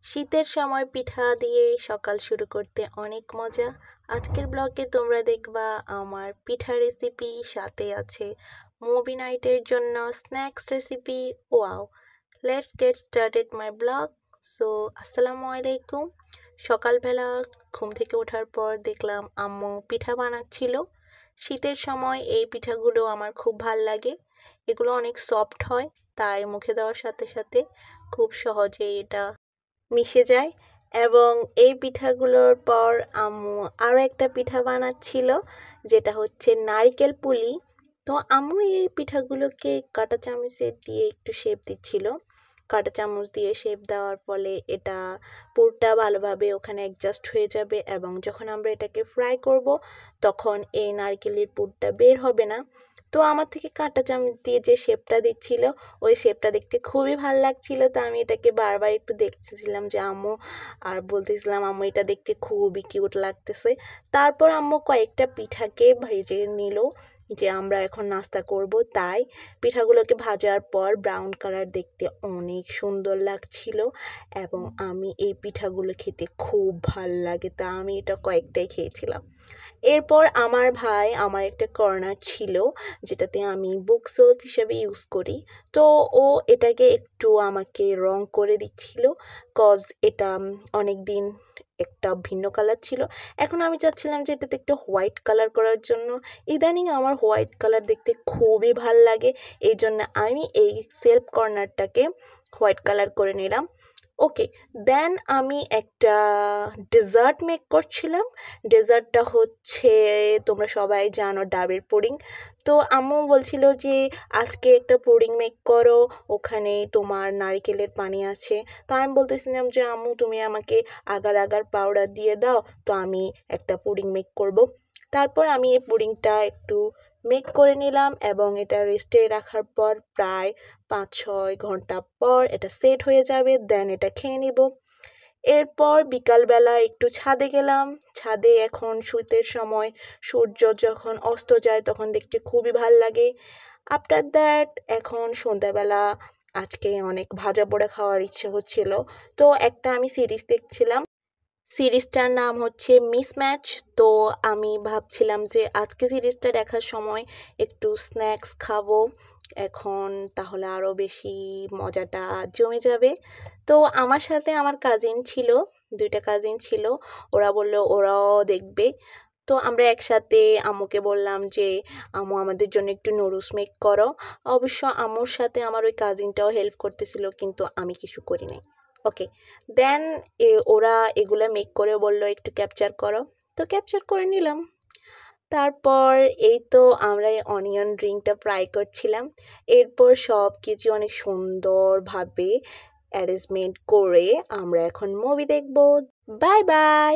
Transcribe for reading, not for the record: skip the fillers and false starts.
শীতের সময় পিঠা দিয়ে সকাল শুরু করতে অনেক মজা। আজকের ব্লগে তোমরা দেখবা আমার পিঠা রেসিপি, সাথে আছে মুভি নাইটের জন্য snacks recipe. Wow, let's get started my blog. So আসসালামু আলাইকুম। সকালবেলা ঘুম থেকে ওঠার পর দেখলাম আম্মু পিঠা বানাচ্ছিল। শীতের সময় এই পিঠাগুলো আমার খুব ভাল লাগে। এগুলো অনেক সফট হয়, তাই মুখে দেওয়ার সাথে সাথে খুব সহজেই এটা মিশে যায়। এবং এই পিঠাগুলোর পর আম্মু আরও একটা পিঠা বানাচ্ছিল, যেটা হচ্ছে নারকেল পুলি। তো আম্মু এই পিঠাগুলোকে কাঁটা চামচে দিয়ে একটু শেপ দিচ্ছিল। কাঁটা চামচ দিয়ে শেপ দেওয়ার ফলে এটা পুরটা ভালোভাবে ওখানে অ্যাডজাস্ট হয়ে যাবে, এবং যখন আমরা এটাকে ফ্রাই করব তখন এই নারকেলের পুরটা বের হবে না। তো আমার থেকে কাঁটা চামচ দিয়ে যে শেপটা দিচ্ছিল, ওই শেপটা দেখতে খুবই ভালো লাগছিল। তো আমি এটাকে বারবার একটু দেখতেছিলাম যে আম্মু, আর বলতেছিলাম আম্মু এটা দেখতে খুবই কিউট লাগতেছে। তারপর আম্মু কয়েকটা পিঠাকে ভেজে নিল, যে আমরা এখন নাস্তা করব। তাই পিঠাগুলোকে ভাজার পর ব্রাউন কালার দেখতে অনেক সুন্দর লাগছিল, এবং আমি এই পিঠাগুলো খেতে খুব ভাল লাগে, তা আমি এটা কয়েকটাই খেয়েছিলাম। এরপর আমার ভাই আমার একটা কর্নার ছিল, যেটাতে আমি বুক সেলফ হিসেবে ইউজ করি। তো ও এটাকে একটু আমাকে রং করে দিচ্ছিল, কজ এটা অনেক দিন একটা ভিন্ন কালার ছিল। এখন আমি চাচ্ছিলাম যে এটাতে একটু হোয়াইট কালার করার জন্য। ইদানিং আমার হোয়াইট কালার দেখতে খুবই ভাল লাগে, এই জন্য আমি এই সেলফ কর্নারটাকে হোয়াইট কালার করে নিলাম। ওকে, দেন আমি একটা ডেজার্ট মেক করছিলাম। ডেজার্টটা হচ্ছে, তোমরা সবাই জানো, ডাবের পুডিং। তো আম্মু বলছিল যে আজকে একটা পুডিং মেক করো, ওখানে তোমার নারকেলের পানি আছে। তো আমি বলতেছিলাম যে আম্মু তুমি আমাকে আগার আগার পাউডার দিয়ে দাও, তো আমি একটা পুডিং মেক করব। তারপর আমি এই পুডিংটা একটু মেক করে নিলাম, এবং এটা রেস্টে রাখার পর প্রায় 5-6 ঘন্টা পর এটা সেট হয়ে যাবে। দেন এটা খেয়ে নিব। এরপর বিকালবেলা একটু ছাদে গেলাম। ছাদে এখন শীতের সময় সূর্য যখন অস্ত যায় তখন দেখতে খুবই ভাল লাগে। আফটার দ্যাট এখন সন্ধ্যাবেলা আজকে অনেক ভাজা পোড়া খাওয়ার ইচ্ছে হচ্ছিল। তো একটা আমি সিরিজ দেখছিলাম, সিরিজটার নাম হচ্ছে মিসম্যাচ। তো আমি ভাবছিলাম যে আজকে সিরিজটা দেখার সময় একটু স্ন্যাক্স খাবো এখন, তাহলে আরও বেশি মজাটা জমে যাবে। তো আমার সাথে আমার কাজিন ছিল, 2টা কাজিন ছিল। ওরা বলল ওরাও দেখবে। তো আমরা একসাথে আম্মুকে বললাম যে আম্মু আমাদের জন্য একটু নুডলস মেক করো। অবশ্য আম্মুর সাথে আমার ওই কাজিনটাও হেল্প করতেছিল, কিন্তু আমি কিছু করি নাই। ওকে, দেন ওরা এগুলো মেক করে বলল একটু ক্যাপচার করো। তো ক্যাপচার করে নিলাম। তারপর এই তো আমরা এই অনিয়ন রিংটা ফ্রাই করছিলাম। এরপর সব কিছু অনেক সুন্দরভাবে অ্যারেঞ্জমেন্ট করে আমরা এখন মুভি দেখব। Bye bye.